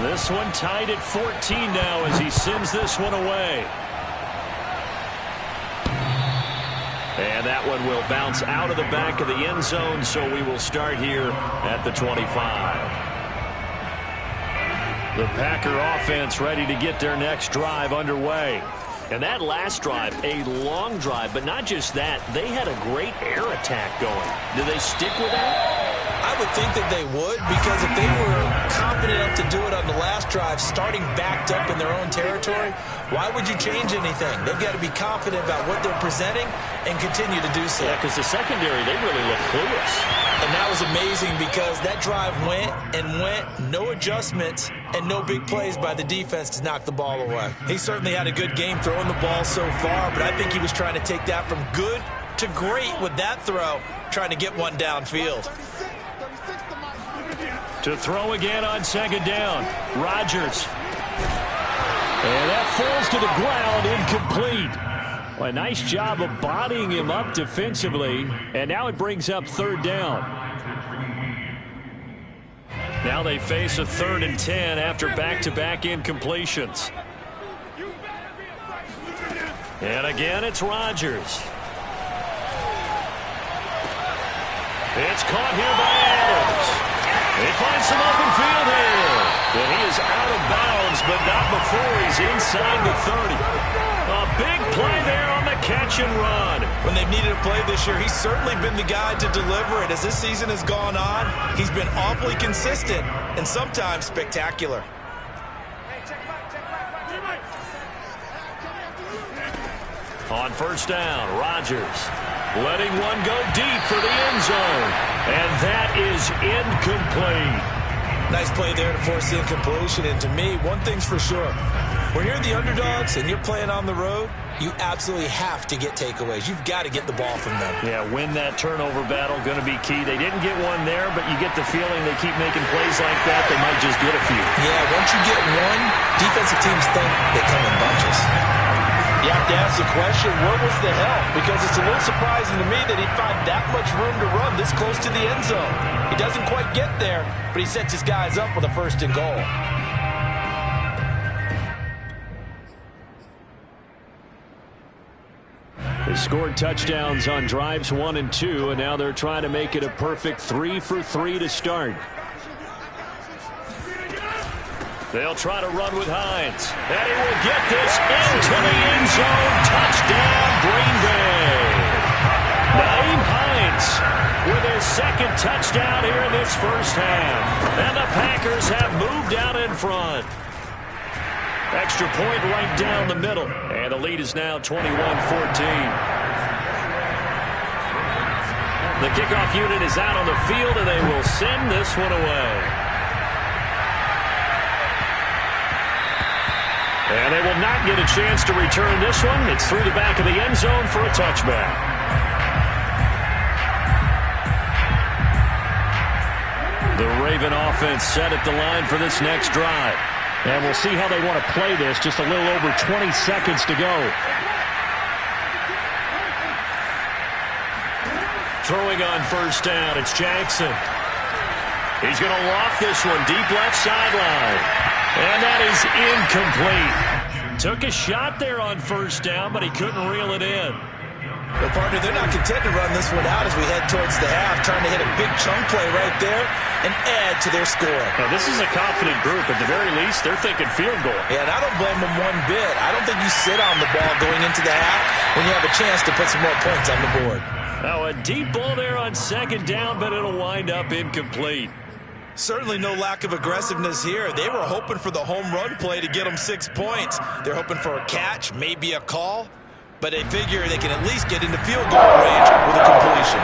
This one tied at 14 now as he sends this one away. And that one will bounce out of the back of the end zone, so we will start here at the 25. The Packer offense ready to get their next drive underway. And that last drive, a long drive, but not just that, they had a great air attack going. Do they stick with that? I would think that they would, because if they were confident enough to do it on the last drive, starting backed up in their own territory, why would you change anything? They've got to be confident about what they're presenting and continue to do so. Yeah, because the secondary, they really look clueless. And that was amazing because that drive went and went, no adjustments, and no big plays by the defense to knock the ball away. He certainly had a good game throwing the ball so far, but I think he was trying to take that from good to great with that throw, trying to get one downfield. To throw again on second down, Rodgers. And that falls to the ground, incomplete. Well, a nice job of bodying him up defensively, and now it brings up third down. Now they face a 3rd and 10 after back-to-back incompletions. And again, it's Rodgers. It's caught here by Adams. They find some open field here. And he is out of bounds, but not before he's inside the 30. A big play there on the catch and run. When they've needed a play this year, he's certainly been the guy to deliver it. As this season has gone on, he's been awfully consistent and sometimes spectacular. On first down, Rodgers letting one go deep for the end zone. And that is incomplete. Nice play there to force the incompletion. And to me, one thing's for sure. When you're the underdogs and you're playing on the road, you absolutely have to get takeaways. You've got to get the ball from them. Yeah, win that turnover battle, going to be key. They didn't get one there, but you get the feeling they keep making plays like that, they might just get a few. Yeah, once you get one, defensive teams think they come in bunches. You have to ask the question, where was the help? Because it's a little surprising to me that he'd find that much room to run this close to the end zone. He doesn't quite get there, but he sets his guys up with a 1st and goal. They scored touchdowns on drives 1 and 2, and now they're trying to make it a perfect 3 for 3 to start. They'll try to run with Hines. And he will get this into the end zone. Touchdown, Green Bay. Nyheim Hines with his 2nd touchdown here in this first half. And the Packers have moved out in front. Extra point right down the middle. And the lead is now 21-14. The kickoff unit is out on the field, and they will send this one away. And they will not get a chance to return this one. It's through the back of the end zone for a touchback. The Raven offense set at the line for this next drive. And we'll see how they want to play this. Just a little over 20 seconds to go. Throwing on first down, it's Jackson. He's going to loft this one deep left sideline. And that is incomplete. Took a shot there on first down, but he couldn't reel it in. Well, partner, they're not content to run this one out as we head towards the half, trying to hit a big chunk play right there and add to their score. Now, this is a confident group. At the very least, they're thinking field goal. Yeah, and I don't blame them one bit. I don't think you sit on the ball going into the half when you have a chance to put some more points on the board. Now, a deep ball there on second down, but it'll wind up incomplete. Certainly no lack of aggressiveness here. They were hoping for the home run play to get them 6 points. They're hoping for a catch, maybe a call, but they figure they can at least get into field goal range with a completion.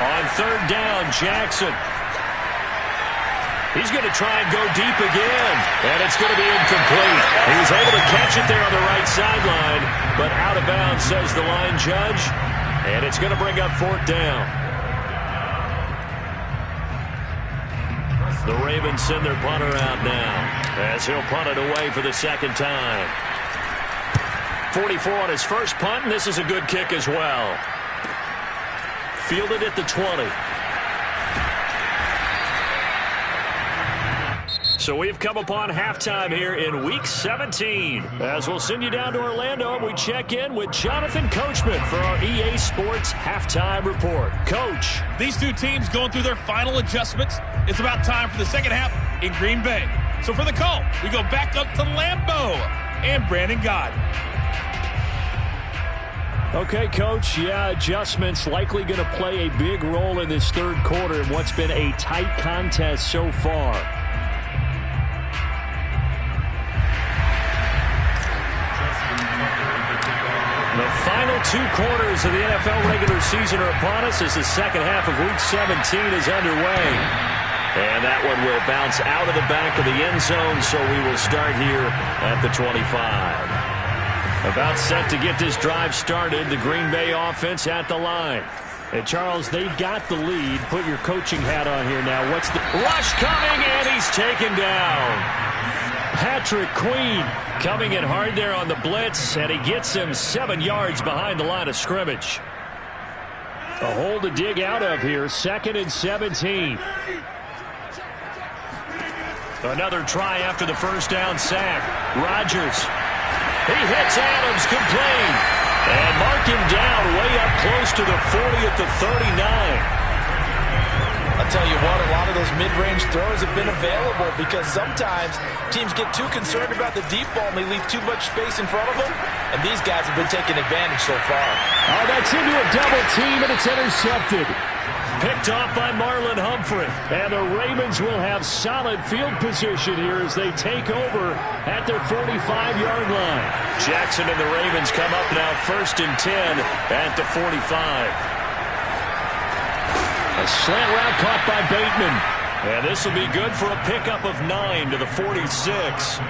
On third down, Jackson. He's going to try and go deep again, and it's going to be incomplete. He was able to catch it there on the right sideline, but out of bounds, says the line judge, and it's going to bring up 4th down. The Ravens send their punter out now. as he'll punt it away for the second time. 44 on his first punt, and this is a good kick as well. Fielded at the 20. So we've come upon halftime here in Week 17. As we'll send you down to Orlando, and we check in with Jonathan Coachman for our EA Sports Halftime Report. Coach. These two teams going through their final adjustments. It's about time for the second half in Green Bay. So for the call, we go back up to Lambeau and Brandon Gaudin. Okay, Coach, adjustments likely going to play a big role in this third quarter in what's been a tight contest so far. The final 2 quarters of the NFL regular season are upon us as the second half of Week 17 is underway. And that one will bounce out of the back of the end zone, so we will start here at the 25. About set to get this drive started, the Green Bay offense at the line. And Charles, they've got the lead. Put your coaching hat on here now. What's the rush coming, and he's taken down. Patrick Queen coming in hard there on the blitz, and he gets him 7 yards behind the line of scrimmage. A hole to dig out of here, 2nd and 17. Another try after the first down sack. Rodgers. He hits Adams complete. And mark him down way up close to the 40 at the 39. I'll tell you what, a lot of those mid-range throws have been available because sometimes teams get too concerned about the deep ball and they leave too much space in front of them. And these guys have been taking advantage so far. Oh, that's into a double team, and it's intercepted. Picked off by Marlon Humphrey. And the Ravens will have solid field position here as they take over at their 45-yard line. Jackson and the Ravens come up now 1st and 10 at the 45. A slant route caught by Bateman. And this will be good for a pickup of 9 to the 46.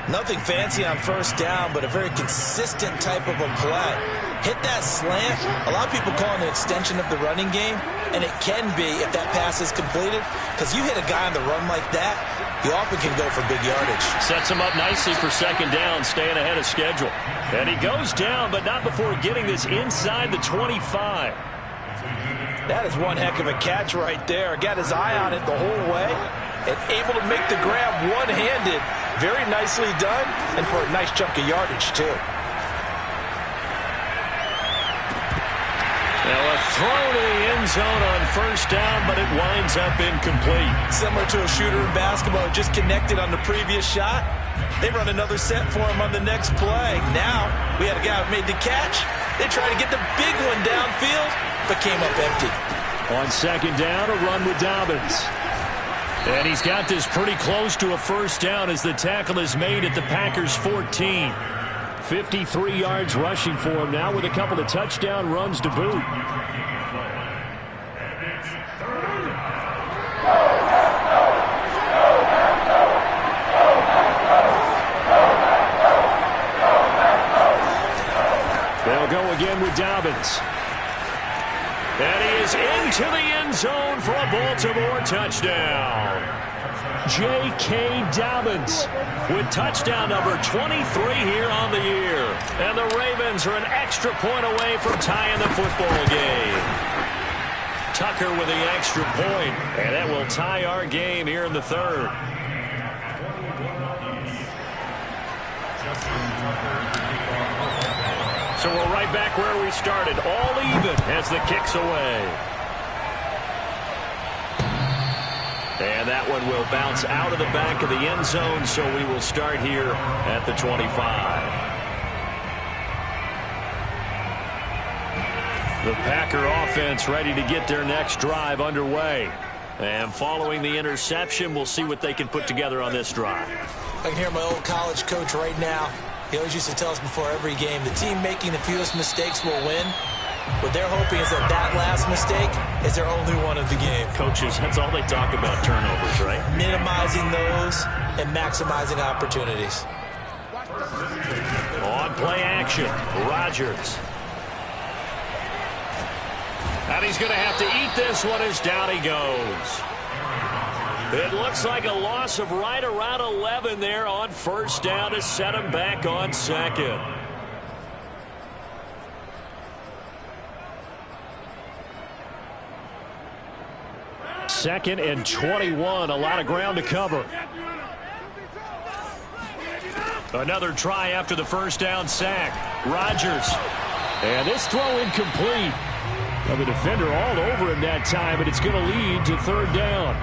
Nothing fancy on first down, but a very consistent type of a play. Hit that slant. A lot of people call it an extension of the running game, and it can be if that pass is completed, because you hit a guy on the run like that, you often can go for big yardage. Sets him up nicely for second down, staying ahead of schedule. And he goes down, but not before getting this inside the 25. That is one heck of a catch right there. Got his eye on it the whole way and able to make the grab one-handed. Very nicely done, and for a nice chunk of yardage, too. Now a throw to the end zone on first down, but it winds up incomplete. Similar to a shooter in basketball who just connected on the previous shot. They run another set for him on the next play. Now we had a guy who made the catch. They tried to get the big one downfield, but came up empty. On second down, a run with Dobbins. And he's got this pretty close to a first down as the tackle is made at the Packers' 14. 53 yards rushing for him now with a couple of touchdown runs to boot. They'll go again with Dobbins. And he is into the end zone for a Baltimore touchdown. J.K. Dobbins with touchdown number 23 here on the year. And the Ravens are an extra point away from tying the football game. Tucker with the extra point, and that will tie our game here in the third. So we're right back where we started, all even as the kick's away. And that one will bounce out of the back of the end zone, so we will start here at the 25. The Packer offense ready to get their next drive underway. And following the interception, we'll see what they can put together on this drive. I can hear my old college coach right now. He always used to tell us before every game, the team making the fewest mistakes will win. What they're hoping is that that last mistake is their only one of the game. Coaches, that's all they talk about, turnovers, right? Minimizing those and maximizing opportunities. On play action, Rodgers. And he's going to have to eat this one as down he goes. It looks like a loss of right around 11 there on first down to set him back on second. Second and 21. A lot of ground to cover. Another try after the first down sack. Rodgers. And this throw incomplete. Well, the defender all over him that time, but it's going to lead to third down.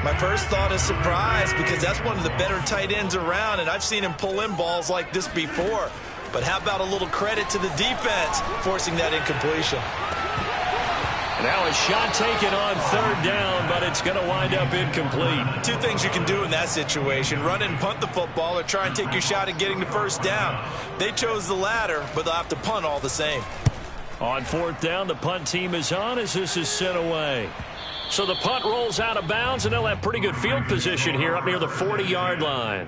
My first thought is surprise because that's one of the better tight ends around, and I've seen him pull in balls like this before. But how about a little credit to the defense forcing that incompletion? Now a shot taken on third down, but it's going to wind up incomplete. Two things you can do in that situation: run and punt the football, or try and take your shot at getting the first down. They chose the latter, but they'll have to punt all the same. On fourth down, the punt team is on as this is sent away. So the punt rolls out of bounds, and they'll have pretty good field position here up near the 40-yard line.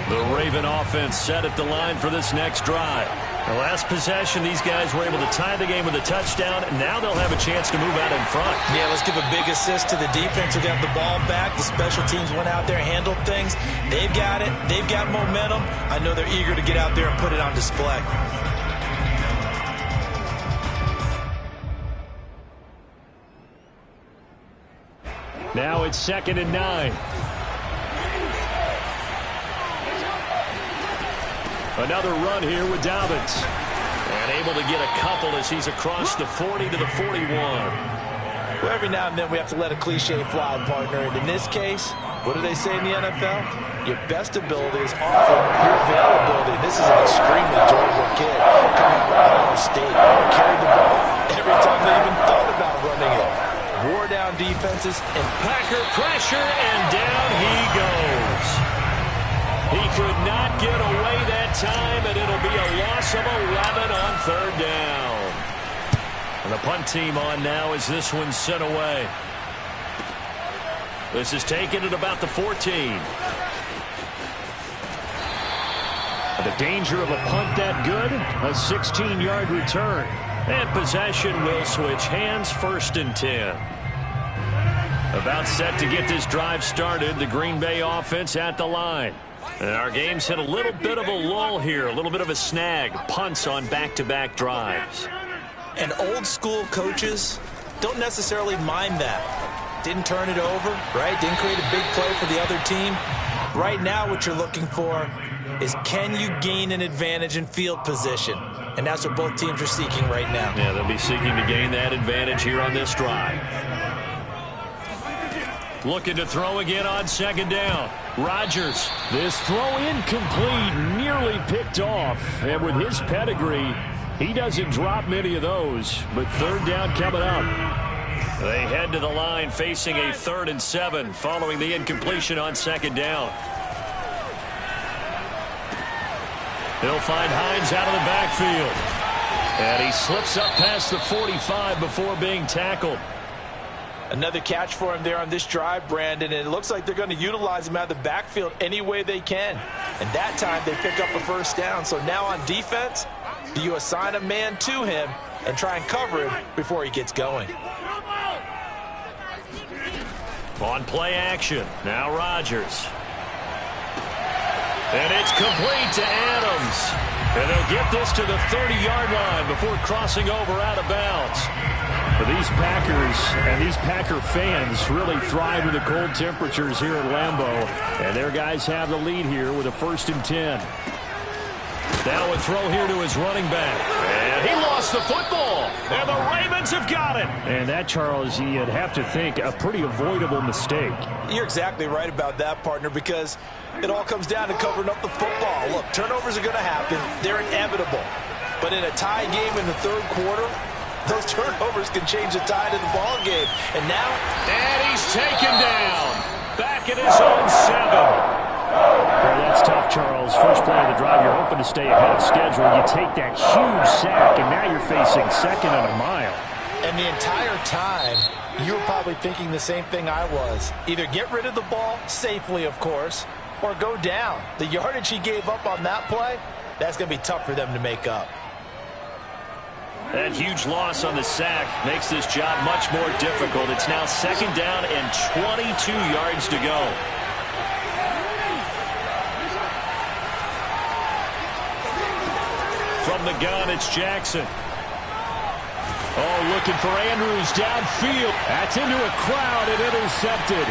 The Raven offense set at the line for this next drive. The last possession, these guys were able to tie the game with a touchdown, and now they'll have a chance to move out in front. Yeah, let's give a big assist to the defense who got the ball back. The special teams went out there, handled things. They've got it. They've got momentum. I know they're eager to get out there and put it on display. Now it's 2nd and 9. Another run here with Dobbins. And able to get a couple as he's across the 40 to the 41. Well, every now and then we have to let a cliche fly, partner. And in this case, what do they say in the NFL? Your best ability is often your availability. This is an extremely durable kid coming from Ohio State. Carried the ball every time they even thought about running it. Wore down defenses. And Packer pressure, and down he goes. He could not get away that time, and it'll be a loss of 11 on third down. And the punt team on now as this one's sent away. This is taken at about the 14. The danger of a punt that good, a 16-yard return. And possession will switch hands, 1st and 10. About set to get this drive started, the Green Bay offense at the line. And our game's hit a little bit of a lull here, a little bit of a snag. Punts on back-to-back drives. And old-school coaches don't necessarily mind that. Didn't turn it over, right? Didn't create a big play for the other team. Right now what you're looking for is, can you gain an advantage in field position? And that's what both teams are seeking right now. Yeah, they'll be seeking to gain that advantage here on this drive. Looking to throw again on 2nd down. Rodgers. This throw incomplete, nearly picked off. And with his pedigree, he doesn't drop many of those. But third down coming up. They head to the line facing a 3rd and 7 following the incompletion on 2nd down. They'll find Hines out of the backfield. And he slips up past the 45 before being tackled. Another catch for him there on this drive, Brandon, and it looks like they're going to utilize him out of the backfield any way they can. And that time they pick up a first down. So now on defense, do you assign a man to him and try and cover him before he gets going? On play action, now Rodgers. And it's complete to Adams. And they'll get this to the 30-yard line before crossing over out of bounds. But these Packers and these Packer fans really thrive in the cold temperatures here at Lambeau. And their guys have the lead here with a 1st and 10. Now a throw here to his running back. And he lost the football. And the Ravens have got it. And that, Charles, you'd have to think a pretty avoidable mistake. You're exactly right about that, partner, because it all comes down to covering up the football. Look, turnovers are going to happen. They're inevitable. But in a tie game in the 3rd quarter, those turnovers can change the tide of the ball game. And now, and he's taken down. Back at his own 7. Well, that's tough, Charles. First play of the drive, you're hoping to stay ahead of schedule. You take that huge sack, and now you're facing 2nd and a mile. And the entire time, you were probably thinking the same thing I was. Either get rid of the ball, safely, of course, or go down. The yardage he gave up on that play, that's going to be tough for them to make up. That huge loss on the sack makes this job much more difficult. It's now 2nd down and 22 yards to go. From the gun, it's Jackson. Oh, looking for Andrews downfield. That's into a crowd and intercepted.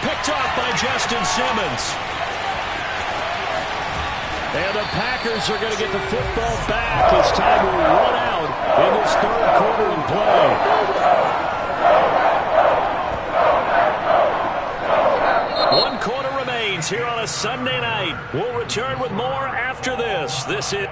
Picked off by Justin Simmons. And the Packers are going to get the football back as time will run out in this 3rd quarter of play. One quarter remains here on a Sunday night. We'll return with more after this. This is...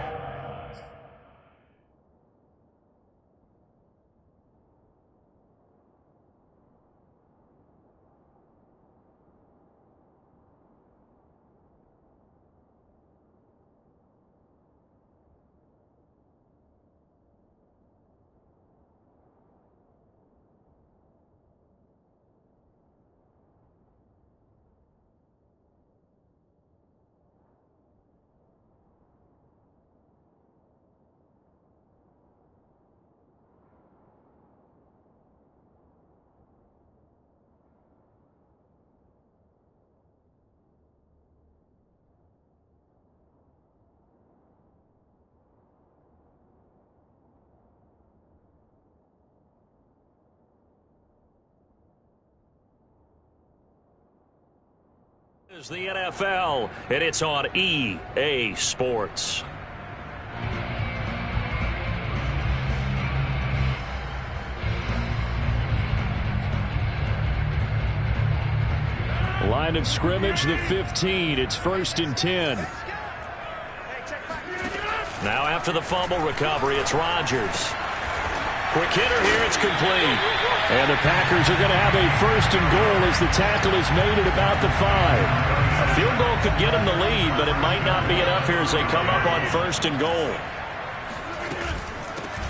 is the NFL, and it's on EA Sports. Line of scrimmage, the 15. It's 1st and 10. Now after the fumble recovery, it's Rodgers. Quick hitter here, it's complete. And the Packers are going to have a 1st and goal as the tackle is made at about the 5. A field goal could get them the lead, but it might not be enough here as they come up on 1st and goal.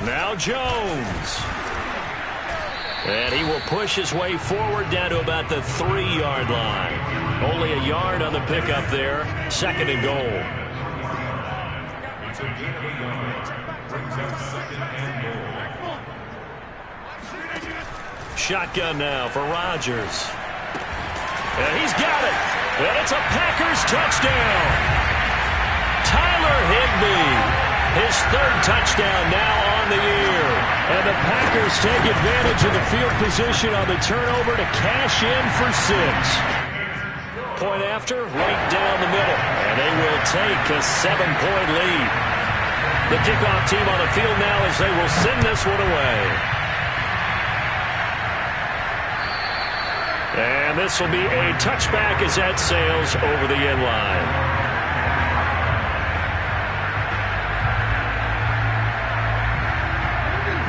Now Jones. And he will push his way forward down to about the 3-yard line. Only a yard on the pickup there. 2nd and goal. Shotgun now for Rodgers. And he's got it. And it's a Packers touchdown. Tyler Higbee. His 3rd touchdown now on the year. And the Packers take advantage of the field position on the turnover to cash in for 6. Point after, right down the middle. And they will take a 7-point lead. The kickoff team on the field now as they will send this one away. And this will be a touchback as that sails over the end line.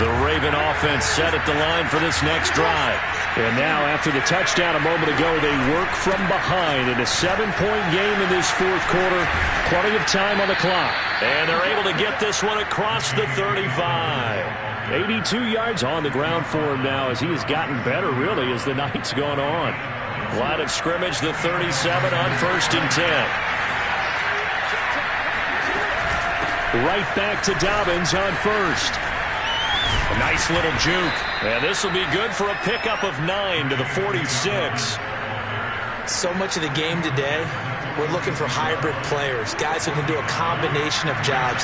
The Raven offense set at the line for this next drive. And now, after the touchdown a moment ago, they work from behind in a 7-point game in this 4th quarter. Plenty of time on the clock. And they're able to get this one across the 35. 82 yards on the ground for him now as he has gotten better, really, as the night's gone on. Line of scrimmage, the 37 on 1st and 10. Right back to Dobbins on 1st. A nice little juke. And this will be good for a pickup of 9 to the 46. So much of the game today, we're looking for hybrid players, guys who can do a combination of jobs.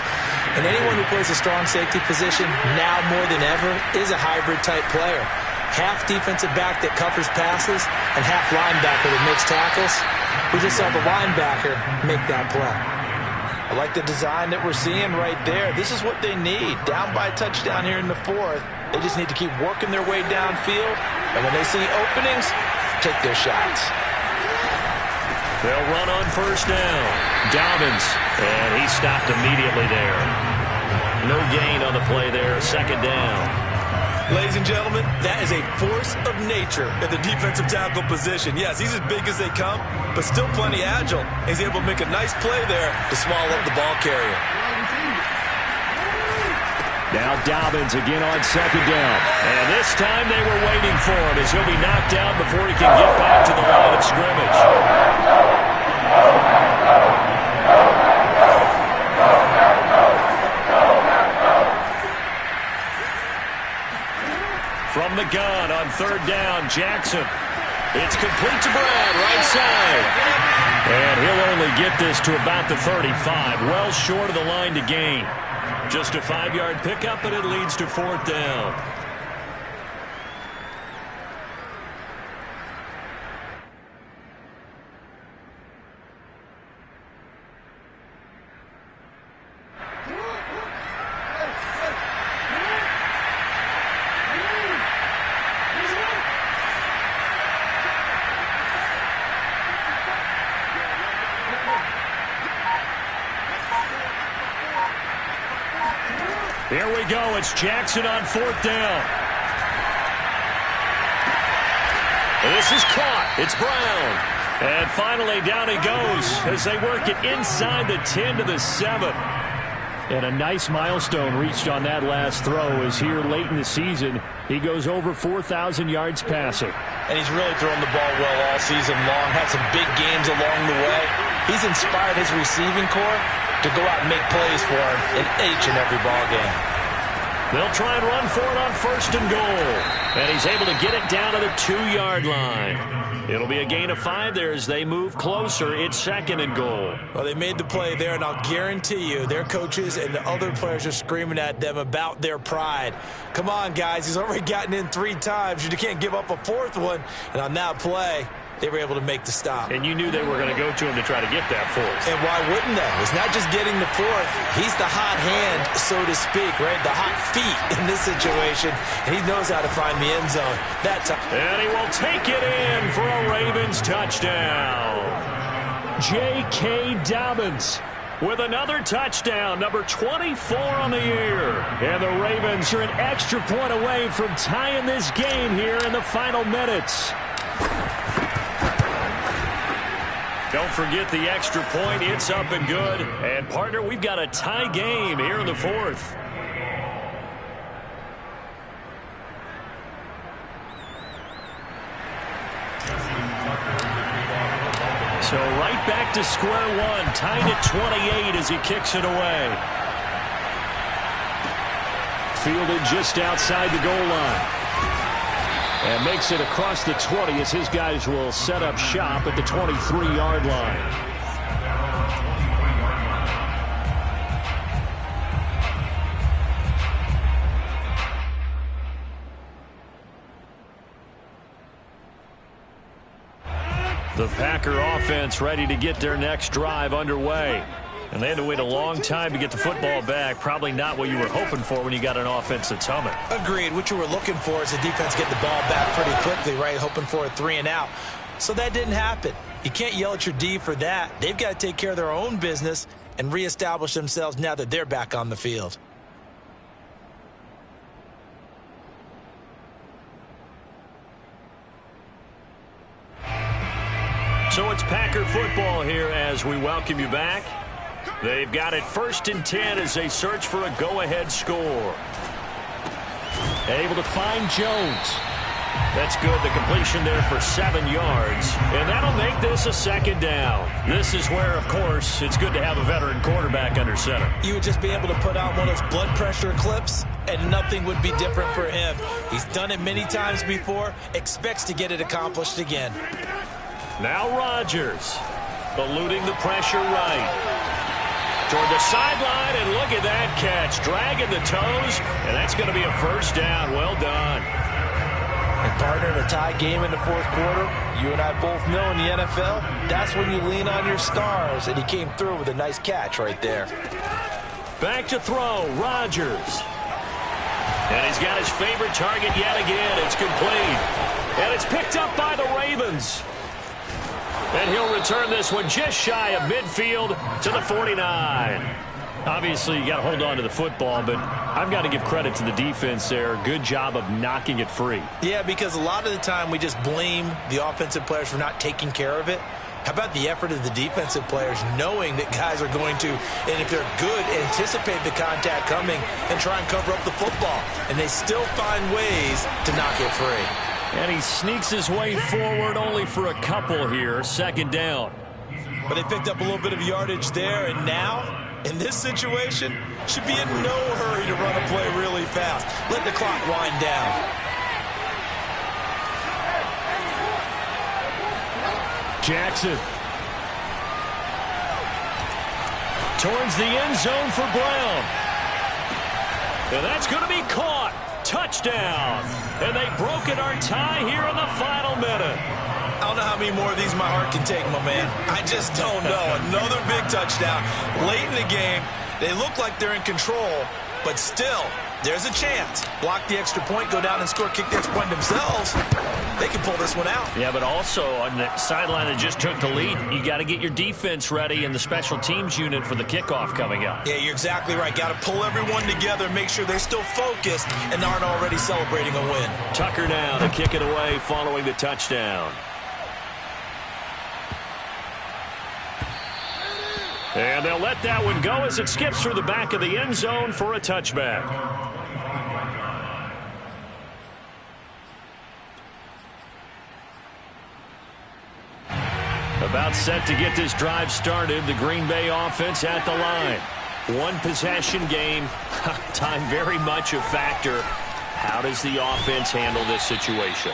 And anyone who plays a strong safety position, now more than ever, is a hybrid-type player. Half defensive back that covers passes, and half linebacker that makes tackles. We just saw the linebacker make that play. I like the design that we're seeing right there. This is what they need. Down by a touchdown here in the 4th. They just need to keep working their way downfield. And when they see openings, take their shots. They'll run on 1st down. Dobbins. And he stopped immediately there. No gain on the play there. 2nd down. Ladies and gentlemen, that is a force of nature at the defensive tackle position. Yes, he's as big as they come, but still plenty agile. He's able to make a nice play there to swallow up the ball carrier. Now Dobbins again on 2nd down. And this time they were waiting for him as he'll be knocked out before he can get back to the line of scrimmage. from the gun on third down. Jackson. It's complete to Brad, right side. And he'll only get this to about the 35, well short of the line to gain. Just a 5-yard pickup, and it leads to fourth down. Here we go. It's Jackson on fourth down. This is caught. It's Brown. And finally down he goes as they work it inside the 10 to the 7. And a nice milestone reached on that last throw as here late in the season he goes over 4,000 yards passing. And he's really thrown the ball well all season long. Had some big games along the way. He's inspired his receiving corps to go out and make plays for him in each and every ball game. They'll try and run for it on first and goal. And he's able to get it down to the 2-yard line. It'll be a gain of 5 there as they move closer. It's second and goal. Well, they made the play there, and I'll guarantee you their coaches and the other players are screaming at them about their pride. Come on, guys. He's already gotten in 3 times. You can't give up a 4th one. And on that play, they were able to make the stop. And you knew they were going to go to him to try to get that 4th. And why wouldn't they? It's not just getting the 4th. He's the hot hand, so to speak, right? The hot feet in this situation. And he knows how to find the end zone. That time. And he will take it in for a Ravens touchdown. J.K. Dobbins with another touchdown, number 24 on the year. And the Ravens are an extra point away from tying this game here in the final minutes. Don't forget the extra point. It's up and good. And, partner, we've got a tie game here in the 4th. So right back to square one. Tied at 28 as he kicks it away. Fielded just outside the goal line. And makes it across the 20 as his guys will set up shop at the 23-yard line. The Packer offense ready to get their next drive underway. And they had to wait a long time to get the football back. Probably not what you were hoping for when you got an offense that's humming. Agreed. What you were looking for is the defense get the ball back pretty quickly, right? Hoping for a 3 and out. So that didn't happen. You can't yell at your D for that. They've got to take care of their own business and reestablish themselves now that they're back on the field. So it's Packer football here as we welcome you back. They've got it 1st and 10 as they search for a go-ahead score. Able to find Jones. That's good. The completion there for 7 yards. And that'll make this a 2nd down. This is where, of course, it's good to have a veteran quarterback under center. You would just be able to put out one of those blood pressure clips, and nothing would be different for him. He's done it many times before, expects to get it accomplished again. Now Rodgers, eluding the pressure right. Toward the sideline, and look at that catch. Dragging the toes, and that's going to be a 1st down. Well done. And partner, in a tie game in the 4th quarter, you and I both know in the NFL, that's when you lean on your stars, and he came through with a nice catch right there. Back to throw, Rodgers. And he's got his favorite target yet again. It's complete. And it's picked up by the Ravens. And he'll return this one just shy of midfield to the 49. Obviously, you got to hold on to the football, but I've got to give credit to the defense there. Good job of knocking it free. Yeah, because a lot of the time we just blame the offensive players for not taking care of it. How about the effort of the defensive players knowing that guys are going to, and if they're good, anticipate the contact coming and try and cover up the football. And they still find ways to knock it free. And he sneaks his way forward only for a couple here. 2nd down. But they picked up a little bit of yardage there, and now, in this situation, should be in no hurry to run a play really fast. Let the clock wind down. Jackson. Towards the end zone for Brown. And that's going to be caught. Touchdown. And they've broken our tie here in the final minute. I don't know how many more of these my heart can take, my man. I just don't know. Another big touchdown. Late in the game, they look like they're in control, but still, there's a chance. Block the extra point, go down and score, kick the extra point themselves. They can pull this one out. Yeah, but also on the sideline that just took the lead, you got to get your defense ready and the special teams unit for the kickoff coming up. Yeah, you're exactly right. Got to pull everyone together, make sure they're still focused and aren't already celebrating a win. Tucker now to kick it away following the touchdown. And they'll let that one go as it skips through the back of the end zone for a touchback. About set to get this drive started. The Green Bay offense at the line. One possession game. Time very much a factor. How does the offense handle this situation?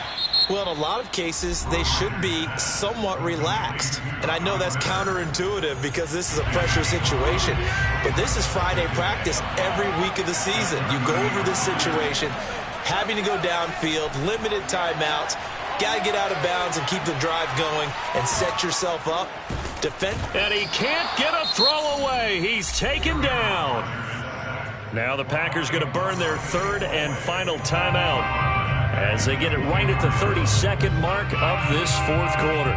Well, in a lot of cases, they should be somewhat relaxed. And I know that's counterintuitive because this is a pressure situation. But this is Friday practice every week of the season. You go over this situation, having to go downfield, limited timeouts, got to get out of bounds and keep the drive going and set yourself up. Defend. And he can't get a throw away. He's taken down. Now the Packers going to burn their third and final timeout as they get it right at the 32nd mark of this fourth quarter.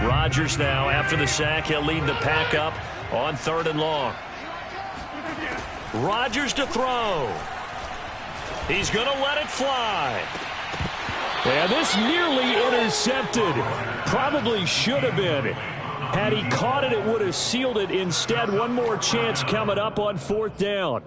Rodgers now, after the sack, he'll lead the pack up on 3rd and long. Rodgers to throw. He's going to let it fly. And this nearly intercepted. Probably should have been. Had he caught it, it would have sealed it. Instead, one more chance coming up on 4th down.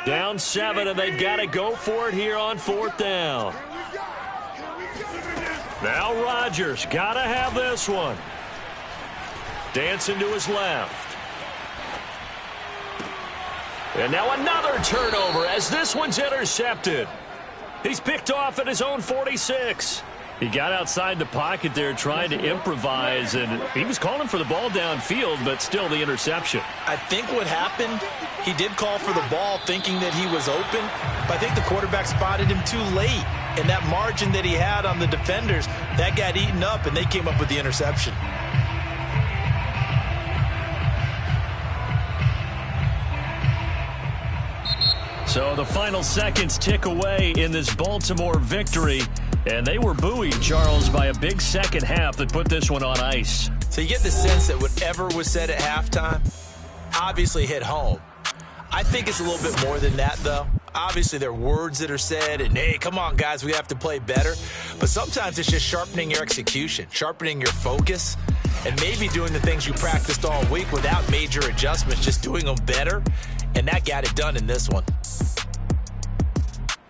Down 7, and they've got to go for it here on 4th down. Now Rodgers, got to have this one. Dancing to his left. And now another turnover as this one's intercepted. He's picked off at his own 46. He got outside the pocket there trying to improvise, and he was calling for the ball downfield, but still the interception. I think what happened, he did call for the ball thinking that he was open, but I think the quarterback spotted him too late. And that margin that he had on the defenders, that got eaten up, and they came up with the interception. So the final seconds tick away in this Baltimore victory. And they were buoyed, Charles, by a big second half that put this one on ice. So you get the sense that whatever was said at halftime obviously hit home. I think it's a little bit more than that, though. Obviously, there are words that are said, and, hey, come on, guys, we have to play better. But sometimes it's just sharpening your execution, sharpening your focus, and maybe doing the things you practiced all week without major adjustments, just doing them better. And that got it done in this one.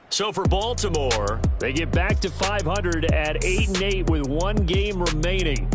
So for Baltimore, they get back to 500 at 8-8 with one game remaining.